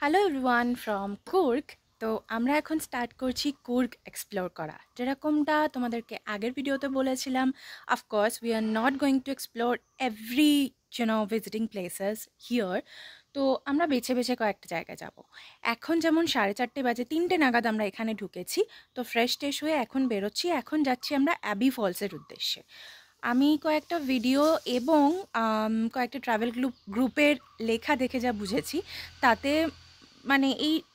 Hello everyone from Coorg. তো আমরা এখন স্টার্ট করছি কুর্গ এক্সপ্লোর করা, যেরকমটা তোমাদেরকে আগের ভিডিওতে বলেছিলাম। Of course we are not going to explore every visiting places here. তো আমরা বেছে বেছে কয়েকটা জায়গায় যাব। এখন যেমন 4:30 বাজে, 3টে নাগাদ আমরা এখানে ঢুকেছি। তো ফ্রেশ ট্রেশ হয়ে এখন বেরোচ্ছি, এখন যাচ্ছি আমরা অ্যাবি ফলসের উদ্দেশ্যে। আমি কয়েকটা ভিডিও এবং কয়েকটা ট্রাভেল গ্রুপের লেখা দেখে যা বুঝেছি, তাতে মানে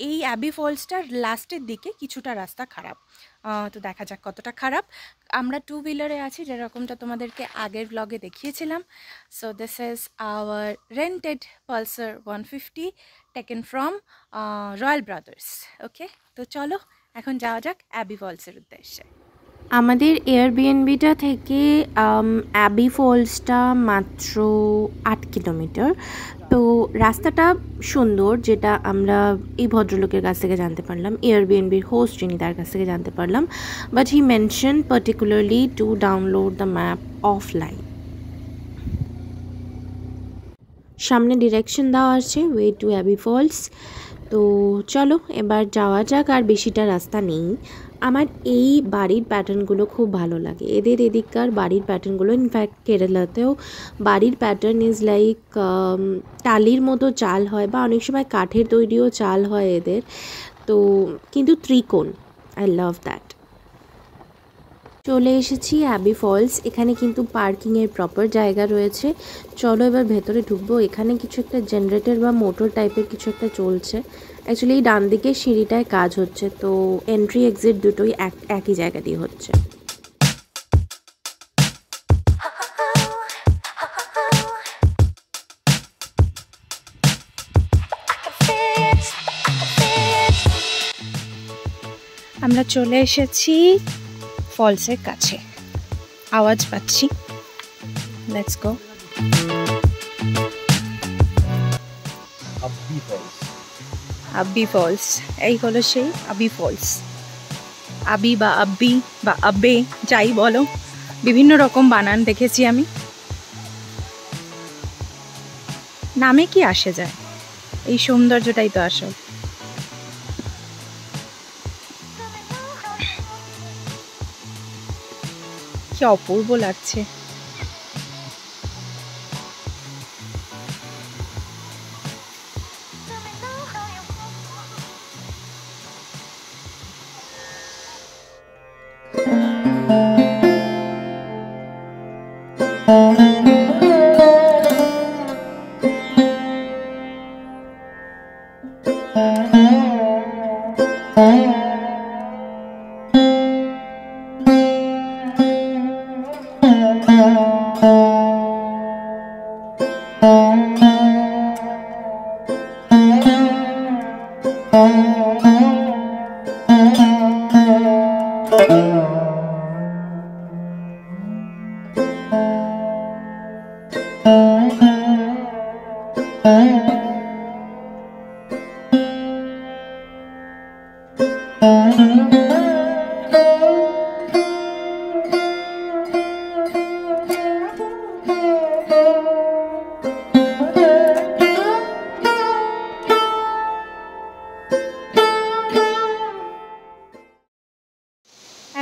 এই অ্যাবি ফলসটার লাস্টের দিকে কিছুটা রাস্তা খারাপ। তো দেখা যাক কতটা খারাপ। আমরা 2 হুইলারে আছি, যেরকমটা তোমাদেরকে আগের ব্লগে দেখিয়েছিলাম। So this is our rented Pulsar 150 taken from Royal Brothers. Okay, তো চলো এখন যাওয়া যাক অ্যাবি ফলসের উদ্দেশ্যে। আমাদের এয়ারবিএনবিটা থেকে অ্যাবি ফলসটা মাত্র 8 কিলোমিটার। তো রাস্তাটা সুন্দর, যেটা আমরা এই ভদ্রলোকের কাছ থেকে জানতে পারলাম, এয়ারবিএনবির হোস্ট যিনি, তার কাছ থেকে জানতে পারলাম। But he mention particularly to download the map offline. সামনে ডিরেকশন দেওয়া আছে ওয়ে টু অ্যাবি ফলস। তো চলো এবার যাওয়া যাক, আর বেশিটা রাস্তা নেই। আমার এই বাড়ির প্যাটার্নগুলো খুব ভালো লাগে, এদের এদিককার বাড়ির প্যাটার্নগুলো। ইনফ্যাক্ট কেরালাতেও বাড়ির প্যাটার্ন ইজ লাইক টালির মতো চাল হয়, বা অনেক সময় কাঠের তৈরিও চাল হয় এদের। তো কিন্তু ত্রিকোণ, আই লাভ দ্যাট। চলে এসেছি অ্যাবি ফলস। এখানে কিন্তু পার্কিংয়ের প্রপার জায়গা রয়েছে। চলো এবার ভেতরে ঢুকবো। এখানে কিছু একটা জেনারেটর বা মোটর টাইপের কিছু একটা চলছে। অ্যাকচুয়ালি এই ডান দিকের সিঁড়িটায় কাজ হচ্ছে, তো এন্ট্রি এক্সিট দুটোই একই জায়গা দিয়ে হচ্ছে। আমরা চলে এসেছি ফলসের কাছে, আওয়াজ পাচ্ছি। Let's go. আব্বি ফলস, এই হলো সেই আব্বি ফলস। আবি বা আব্বি বা আব্বে, যাই বলো, বিভিন্ন রকম বানান দেখেছি আমি। নামে কি আসে যায়, এই সৌন্দর্যটাই তো আসল। কি অপূর্ব লাগছে।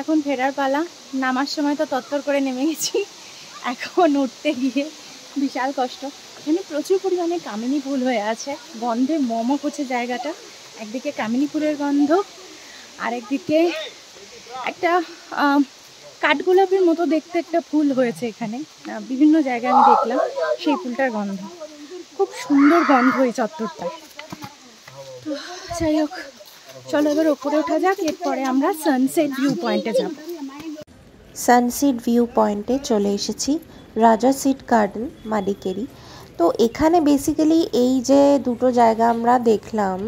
এখন ফেরার পালা। নামার সময় তো তত্তর করে নেমে গেছি, এখন উঠতে গিয়ে বিশাল কষ্ট। এখানে প্রচুর পরিমাণে কামিনী ফুল হয়ে আছে, গন্ধে মম করছে জায়গাটা। একদিকে কামিনী ফুলের গন্ধ, আরেকদিকে একটা কাঠগোলাপের মতো দেখতে একটা ফুল হয়েছে এখানে, বিভিন্ন জায়গায় আমি দেখলাম সেই ফুলটার গন্ধ। খুব সুন্দর গন্ধ এই চত্বরটা। তো যাই হোক, চলো এবার ওপরে ওঠা যাক, এরপরে আমরা সানসেট ভিউ পয়েন্টে যাব। সানসেট ভিউ পয়েন্টে চলে এসেছি, রাজা সিট গার্ডেন মাডিকেরি। তো এখানে বেসিক্যালি এই যে দুটো জায়গা আমরা দেখলাম,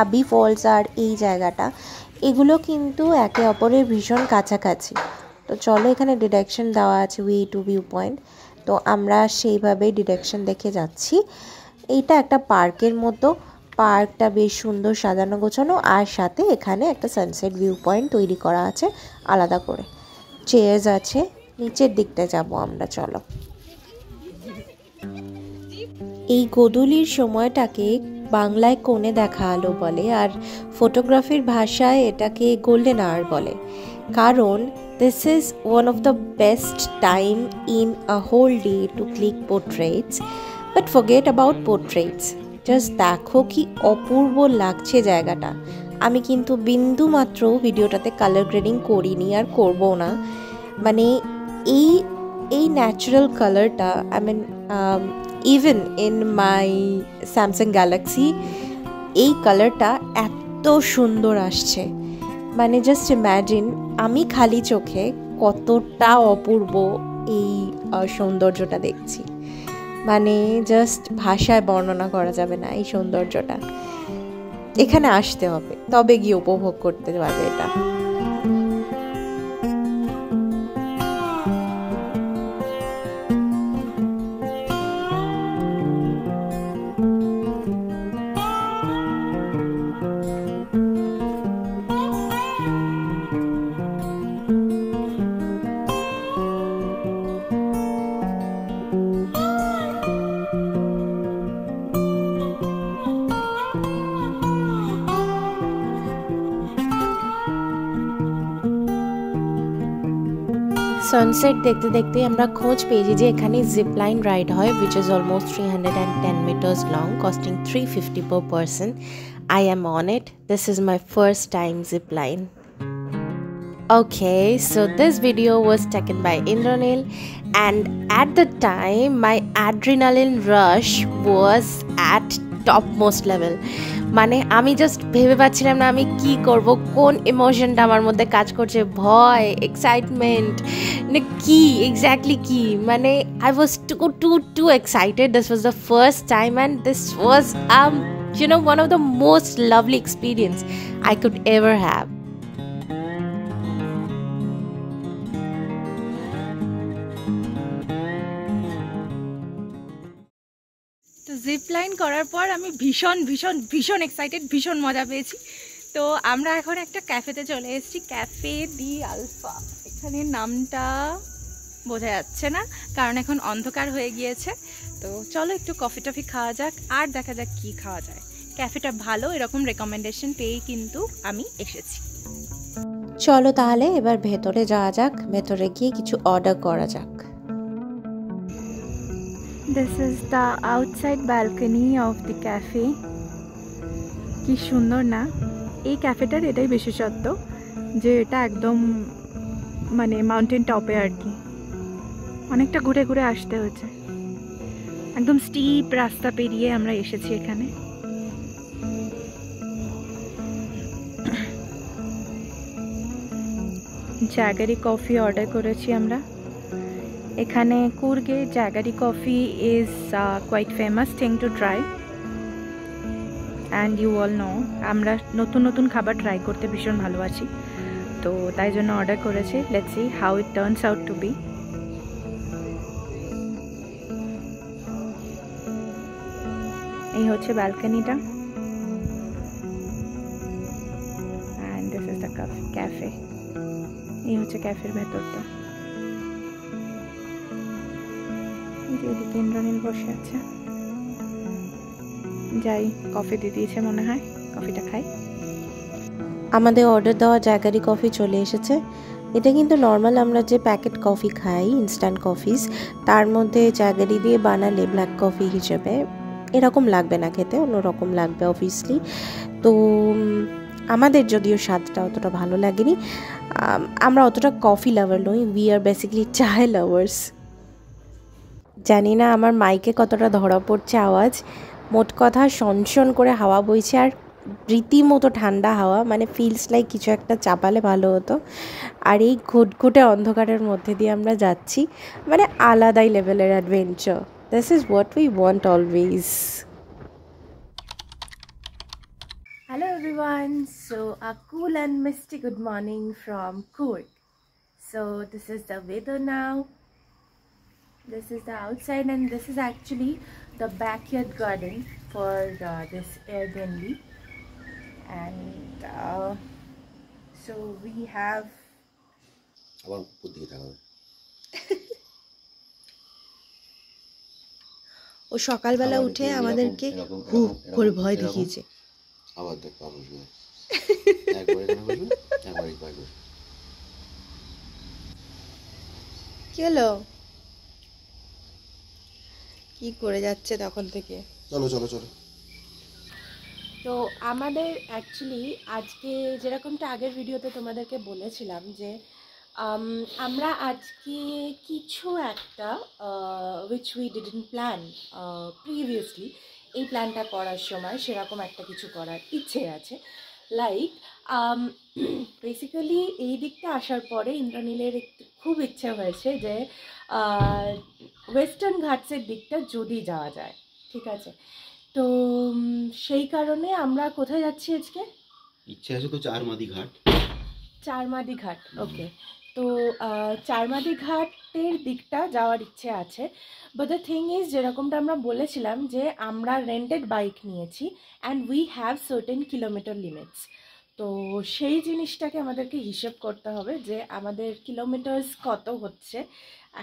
আবি ফলস আর এই জায়গাটা, এগুলো কিন্তু একে অপরের ভীষণ কাছাকাছি। তো চলো, এখানে ডিরেকশন দেওয়া আছে ওয়ে টু ভিউ পয়েন্ট। তো আমরা সেইভাবেই ডিরেকশন দেখে যাচ্ছি। এইটা একটা পার্কের মতো, পার্কটা বেশ সুন্দর সাজানো গোছানো, আর সাথে এখানে একটা সানসেট ভিউ পয়েন্ট তৈরি করা আছে আলাদা করে। চেয়ার্স আছে, নিচের দিকটা যাব আমরা, চলো। এই গোধূলির সময়টাকে বাংলায় কোণে দেখা আলো বলে, আর ফটোগ্রাফির ভাষায় এটাকে গোল্ডেন আওয়ার বলে। কারণ this is one of the best time in a whole day to click portraits. But forget about portraits. Just দেখো কি অপূর্ব লাগছে জায়গাটা। আমি কিন্তু বিন্দু মাত্র ভিডিওটাতে কালার গ্রেডিং করিনি আর করবো না। মানে এই ন্যাচারাল কালারটা I mean even in my Samsung Galaxy এই কালারটা এত সুন্দর আসছে, মানে জাস্ট ইম্যাজিন আমি খালি চোখে কতটা অপূর্ব এই সৌন্দর্যটা দেখছি। মানে জাস্ট ভাষায় বর্ণনা করা যাবে না এই সৌন্দর্যটা। এখানে আসতে হবে, তবে গিয়ে উপভোগ করতে পারবে এটা। সানসেট দেখতে দেখতে আমরা খোঁজ পেয়েছি যে এখানে জিপলাইন রাইড হয়, which is almost 310 meters long, costing 350 per person. I am on it. This is my first time zipline. Okay, so this video was taken by Indranil, and at the time my adrenaline rush was at topmost level. মানে আমি just ভেবে পাচ্ছিলাম না আমি কি করব, কোন ইমোশনটা আমার মধ্যে কাজ করছে, ভয়, এক্সাইটমেন্ট না কি এক্স্যাক্টলি কি, মানে I was too excited. This was the first time and this was one of the most lovely experience I could ever have. তো জিপলাইন করার পর আমি ভীষণ ভীষণ ভীষণ এক্সাইটেড, ভীষণ মজা পেয়েছি। তো আমরা এখন একটা ক্যাফেতে চলে এসেছি, ক্যাফে দি আলফা। এখানে নামটা বোঝা যাচ্ছে না কারণ এখন অন্ধকার হয়ে গিয়েছে। তো চলো একটু কফি টফি খাওয়া যাক আর দেখা যাক কি খাওয়া যায়। ক্যাফেটা ভালো, এরকম রেকমেন্ডেশন পেয়েই কিন্তু আমি এসেছি। চলো তাহলে এবার ভেতরে যাওয়া যাক, ভেতরে গিয়ে কিছু অর্ডার করা যাক। This is the outside balcony of the cafe. কি সুন্দর না এই ক্যাফেটার, এটাই বিশেষত্ব যে এটা একদম মানে মাউন্টেন টপে আর কি, অনেকটা ঘুরে ঘুরে আসতে হচ্ছে। একদম স্টিপ রাস্তা পেরিয়ে আমরা এসেছি এখানে। জাগারি কফি অর্ডার করেছি আমরা। এখানে কুর্গে jaggery coffee is quite famous thing to try, and you all know আমরা নতুন নতুন খাবার ট্রাই করতে ভীষণ ভালোবাসি, তো তাই জন্য অর্ডার করেছি। Let's see how it turns out to be. এই হচ্ছে ব্যালকনিটা, and this is the cafe. এই হচ্ছে ক্যাফের ভেতরটা। এদিকে ইন্দ্রনীল বসে আছে, যাই কফি দিয়ে দিয়েছে মনে হয়, কফিটা খাই। আমাদের অর্ডার দেওয়া জাগারি কফি চলে এসেছে। এটা কিন্তু নর্মাল আমরা যে প্যাকেট কফি খাই, ইনস্ট্যান্ট কফিস, তার মধ্যে জাগারি দিয়ে বানালে ব্ল্যাক কফি হিসেবে এরকম লাগবে না খেতে, অন্যরকম লাগবে অবভিয়াসলি। তো আমাদের যদিও স্বাদটা অতটা ভালো লাগেনি, আমরা অতটা কফি লাভার নই, উই আর বেসিক্যালি চায় লাভার্স। জানি না আমার মাইকে কতটা ধরা পড়ছে আওয়াজ, মোট কথা শনশন করে হাওয়া বইছে আর রীতিমতো ঠান্ডা হাওয়া, মানে ফিলস লাইক কিছু একটা চাপালে ভালো হতো। আর এই ঘুটঘুটে অন্ধকারের মধ্যে দিয়ে আমরা যাচ্ছি, মানে আলাদাই লেভেলের adventure. This is what we want always. Hello everyone, so a cool and misty good morning from Coorg. So this is the weather now. This is the outside, and this is actually the backyard garden for this Airbnb. And so we have ও সকালবেলা উঠে আমাদেরকে হু করে ভয় দেখিয়েছে। আবার দেখ পাবো একবার এখানে বসবে, একবার এই পাশে বসবে। কি হলো? কি করে যাচ্ছে তখন থেকে? চলো চলো চলো। তো আমাদের অ্যাকচুয়ালি আজকে যেরকমটা আগের ভিডিওতে তোমাদেরকে বলেছিলাম যে আমরা আজকে কিছু একটা which we didn't plan previously, এই প্ল্যানটা করার সময় সেরকম একটা কিছু করার ইচ্ছে আছে। লাইক বেসিক্যালি এই দিকটা আসার পরে ইন্দ্রনীলের খুব ইচ্ছে হয়েছে যে ওয়েস্টার্ন ঘাটসের দিকটা যদি যাওয়া যায়, ঠিক আছে। তো সেই কারণে আমরা কোথায় যাচ্ছি আজকে? ইচ্ছে আছে তো চারমাদি ঘাট। চারমাদি ঘাট, ওকে। তো চারমাদি ঘাটের দিকটা যাওয়ার ইচ্ছে আছে। বাট দ্য থিং ইজ, যেরকমটা আমরা বলেছিলাম যে আমরা রেন্টেড বাইক নিয়েছি and we have certain kilometre limits. তো সেই জিনিসটাকে আমাদেরকে হিসেব করতে হবে যে আমাদের কিলোমিটার্স কত হচ্ছে,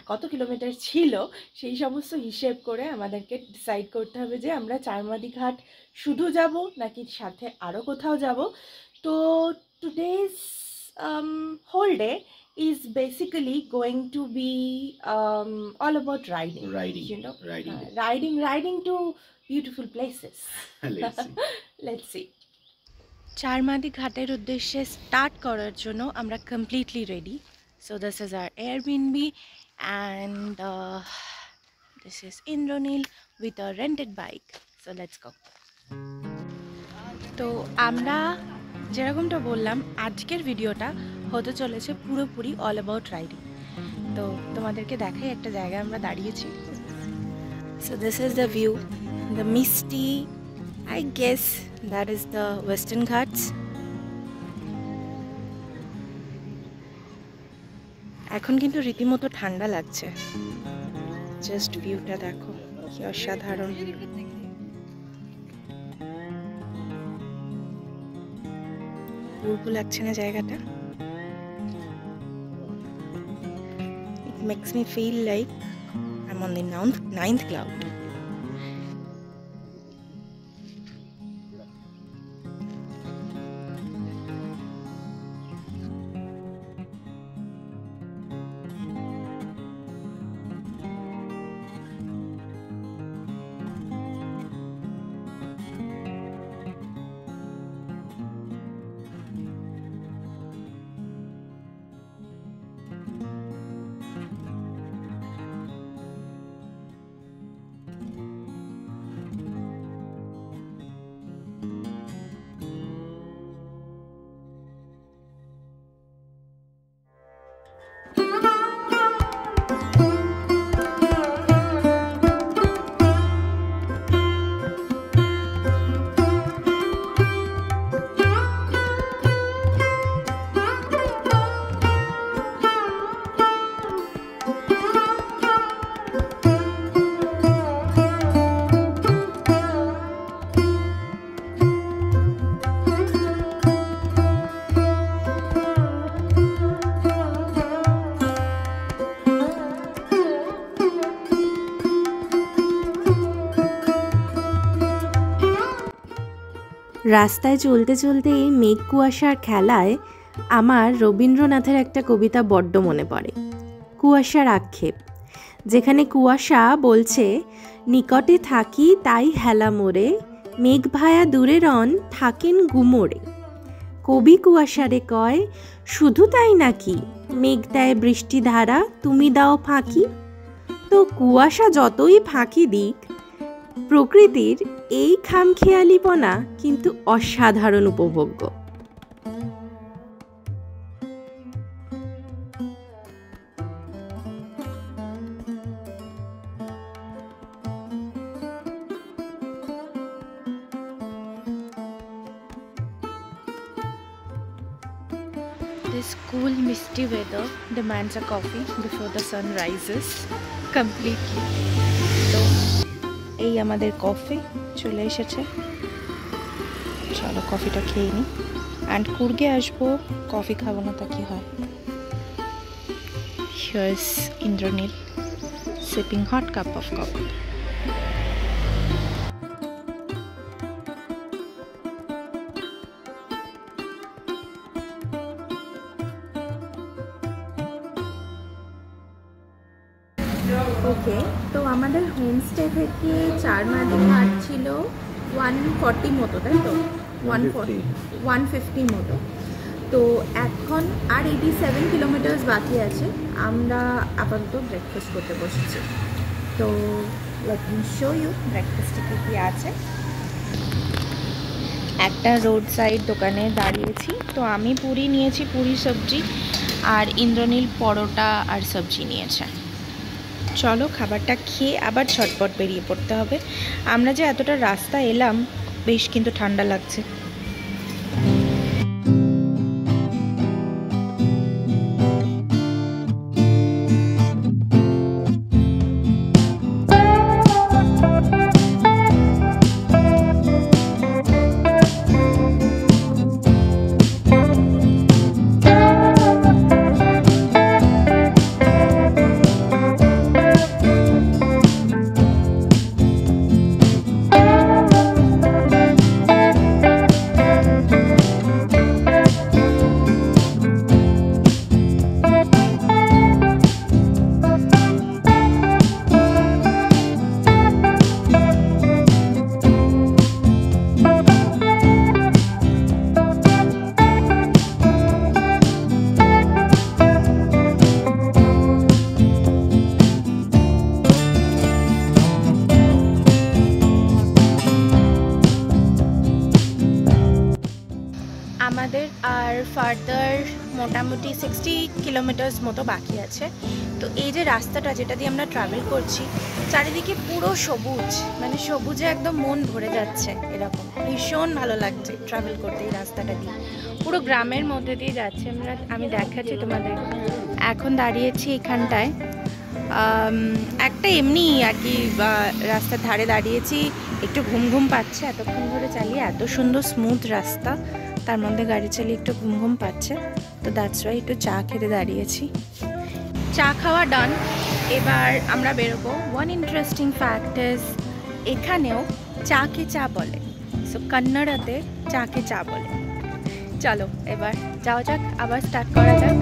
কত কিলোমিটার ছিল, সেই সমস্ত হিসেব করে আমাদেরকে ডিসাইড করতে হবে যে আমরা চারমাদি ঘাট শুধু যাব নাকি সাথে আরও কোথাও যাব। তো today's whole day is basically going to be all about riding, you know, riding to beautiful places. Let's see. চারমাদি ঘাটের উদ্দেশ্যে স্টার্ট করার জন্য আমরা completely ready. So this is hour Airbnb and this is Indranil with a rented bike. So let's go. তো আমরা যেরকমটা বললাম আজকের ভিডিওটা হতে চলেছে পুরোপুরি অল অ্যাবাউট রাইডিং। তো তোমাদেরকে দেখাই একটা জায়গায় আমরা দাঁড়িয়েছি। So this is the view, the Misti, I guess that is the Western Ghats. এখন কিন্তু রীতিমতো ঠান্ডা লাগছে, জাস্ট ভিউটা দেখো কি অসাধারণ। পূর্ব লাগছে না জায়গাটা? It makes me feel like I'm on the ninth cloud. রাস্তায় চলতে চলতে এই মেঘ কুয়াশার খেলায় আমার রবীন্দ্রনাথের একটা কবিতা বড্ড মনে পড়ে, কুয়াশার আক্ষেপ, যেখানে কুয়াশা বলছে, নিকটে থাকি তাই হেলা মোরে, মেঘ ভায়া দূরে রন থাকেন গুমোরে। কবি কুয়াশারে কয়, শুধু তাই নাকি, মেঘ দেয় বৃষ্টি ধারা, তুমি দাও ফাঁকি। তো কুয়াশা যতই ফাঁকি দিক, প্রকৃতির এই খামখেয়ালিপনা কিন্তু অসাধারণ উপভোগ্য। This cool misty weather demands a coffee before the sun rises completely. So এই আমাদের কফি চলে এসেছে, চলো কফিটা খেয়ে নিই। অ্যান্ড কুর্গে আসবো, কফি খাবো না তা কি হয়। Here's Indranil sipping hot cup of coffee. ওকে, তো আমাদের হোমস্টে থেকে চারমাদি ঘাট ছিল 140 মতো, তাই তো? 150 মতো। তো এখন আর 87 কিলোমিটার্স বাকি আছে। আমরা আপাতত ব্রেকফাস্ট করতে বসেছি। তো লেট মি শো ইউ ব্রেকফাস্টে কী কী আছে। একটা রোড সাইড দোকানে দাঁড়িয়েছি। তো আমি পুরি নিয়েছি, পুরি সবজি, আর ইন্দ্রনীল পরোটা আর সবজি নিয়েছে। চলো খাবারটা খেয়ে আবার ছটপট বেরিয়ে পড়তে হবে। আমরা যে এতটা রাস্তা এলাম, বেশ কিন্তু ঠান্ডা লাগছে। আমাদের আর ফার্দার মোটামুটি 60 কিলোমিটার্স মতো বাকি আছে। তো এই যে রাস্তাটা যেটা দিয়ে আমরা ট্রাভেল করছি, চারিদিকে পুরো সবুজ, মানে সবুজে একদম মন ভরে যাচ্ছে। এরকম ভীষণ ভালো লাগছে ট্রাভেল করতে এই রাস্তাটা দিয়ে। পুরো গ্রামের মধ্যে দিয়ে যাচ্ছে। আমি দেখাচ্ছি তোমাদের। এখন দাঁড়িয়েছি এখানটায়, একটা এমনি আর কি রাস্তার ধারে দাঁড়িয়েছি। একটু ঘুম ঘুম পাচ্ছে, এতক্ষণ ধরে চালিয়ে এত সুন্দর স্মুথ রাস্তা, তার মধ্যে গাড়ি চালিয়ে একটু ঘুম ঘুম পাচ্ছে। তো দ্যাটস ওয়াই একটু চা খেতে দাঁড়িয়েছি। চা খাওয়া ডান, এবার আমরা বেরোবো। ওয়ান ইন্টারেস্টিং ফ্যাক্ট ইজ এখানেও চাকে চা বলে। সো কন্নড়াতে চাকে চা বলে। চলো এবার যাওয়া যাক, আবার স্টার্ট করা যাক।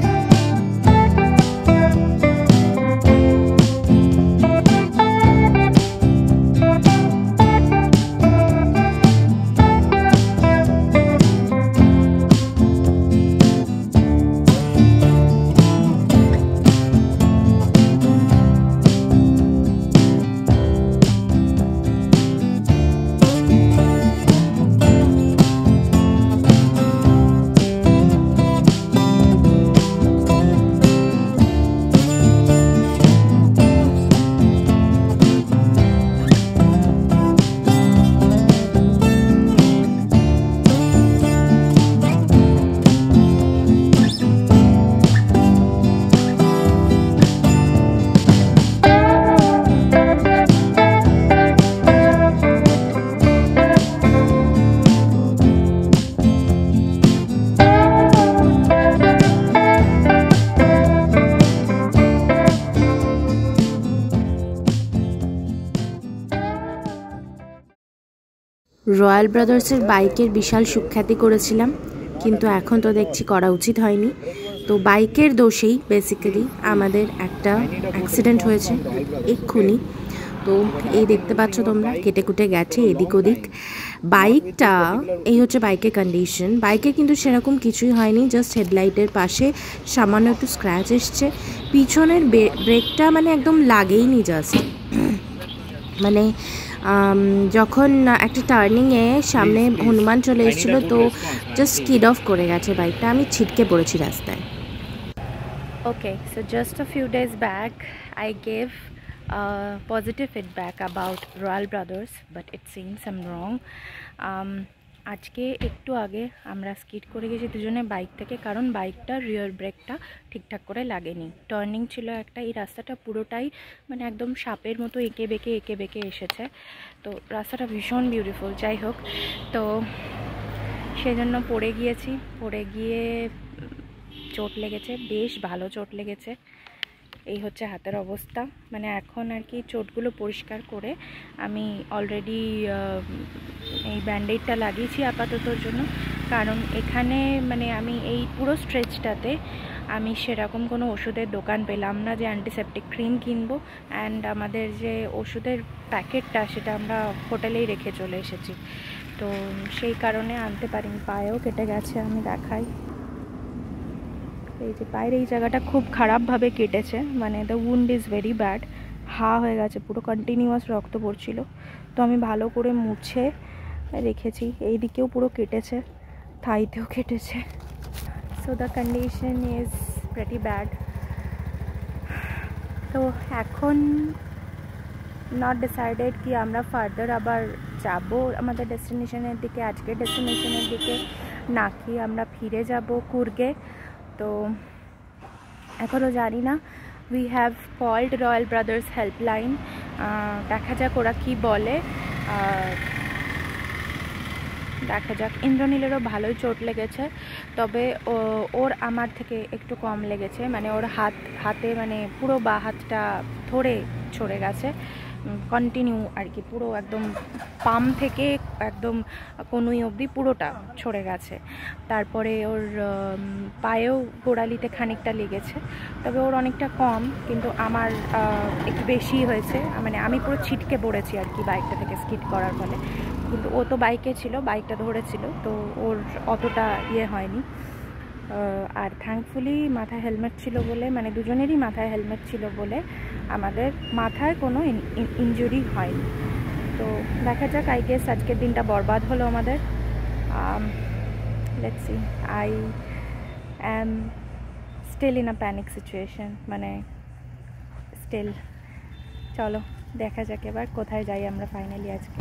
রয়্যাল ব্রাদার্সের বাইকের বিশাল সুখ্যাতি করেছিলাম, কিন্তু এখন তো দেখছি করা উচিত হয়নি। তো বাইকের দোষেই বেসিক্যালি আমাদের একটা অ্যাক্সিডেন্ট হয়েছে এক্ষুনি। তো এই দেখতে পাচ্ছ তোমরা, কেটে কুটে গেছে এদিক ওদিক। বাইকটা এই হচ্ছে বাইকের কন্ডিশন। বাইকে কিন্তু সেরকম কিছুই হয়নি, জাস্ট হেডলাইটের পাশে সামান্য একটু স্ক্র্যাচ এসছে। পিছনের ব্রেকটা মানে একদম লাগেইনি, জাস্ট মানে যখন একটা টার্নিংয়ে সামনে হনুমান চলে এসেছিলো, তো জাস্ট স্কিড অফ করে গেছে বাইকটা। আমি ছিটকে পড়েছি রাস্তায়। Okay, so just a few days back I gave positive feedback about Royal Brothers, but it seems I am wrong. আজকে একটু আগে আমরা স্কিড করে গেছি দুজনে বাইক থেকে, কারণ বাইকটার রিয়ার ব্রেকটা ঠিকঠাক করে লাগেনি। টার্নিং ছিল একটা, এই রাস্তাটা পুরোটাই মানে একদম সাপের মতো এঁকে বেঁকে এসেছে। তো রাস্তাটা ভীষণ বিউটিফুল। যাই হোক, তো সেই জন্য পড়ে গিয়ে চোট লেগেছে, বেশ ভালো চোট লেগেছে। এই হচ্ছে হাতের অবস্থা। মানে এখন আর কি চোটগুলো পরিষ্কার করে আমি অলরেডি এই ব্যান্ডেডটা লাগিয়েছি আপাততর জন্য, কারণ এখানে মানে আমি এই পুরো স্ট্রেচটাতে আমি সেরকম কোনো ওষুধের দোকান পেলাম না যে অ্যান্টিসেপটিক ক্রিম কিনবো, অ্যান্ড আমাদের যে ওষুধের প্যাকেটটা সেটা আমরা হোটেলেই রেখে চলে এসেছি, তো সেই কারণে আনতে পারিনি। পায়েও কেটে গেছে, আমি দেখাই। এই যে পায়ের এই জায়গাটা খুব খারাপভাবে কেটেছে, মানে the wound is very bad, হয়ে গেছে পুরো, কন্টিনিউয়াস রক্ত পড়ছিল। তো আমি ভালো করে মুছে রেখেছি। এই দিকেও পুরো কেটেছে, থাইতেও কেটেছে। So the condition is pretty bad. তো এখন নট ডিসাইডেড কি আমরা ফার্দার আবার যাব আমাদের ডেস্টিনেশনের দিকে, আজকের ডেস্টিনেশনের দিকে, নাকি আমরা ফিরে যাব কুর্গে। তো এখনও জানি না। We have called Royal Brothers helpline, দেখা যাক ওরা কী বলে। দেখা যাক। ইন্দ্রনীলেরও ভালোই চোট লেগেছে, তবে ওর আমার থেকে একটু কম লেগেছে, মানে ওর হাতে মানে পুরো বা হাতটা ধরে ছড়ে গেছে, কন্টিনিউ আর কি, পুরো একদম পাম থেকে একদম কনুই অবধি পুরোটা ছড়ে গেছে। তারপরে ওর পায়েও গোড়ালিতে খানিকটা লেগেছে, তবে ওর অনেকটা কম, কিন্তু আমার একটু বেশি হয়েছে, মানে আমি পুরো ছিটকে পড়েছি আর কি বাইকটা থেকে স্কিড করার ফলে। কিন্তু ও তো বাইকে ছিল, বাইকটা ধরেছিল, তো ওর অতটা ইয়ে হয়নি। আর থ্যাঙ্কফুলি মাথায় হেলমেট ছিল বলে, মানে দুজনেরই মাথায় হেলমেট ছিল বলে আমাদের মাথায় কোনো ইনজুরি হয়নি। তো দেখা যাক, আই গেস আজকের দিনটা বরবাদ হলো আমাদের। Let's see. I am still in a panic situation, মানে স্টিল। চলো দেখা যাক এবার কোথায় যাই আমরা ফাইনালি আজকে।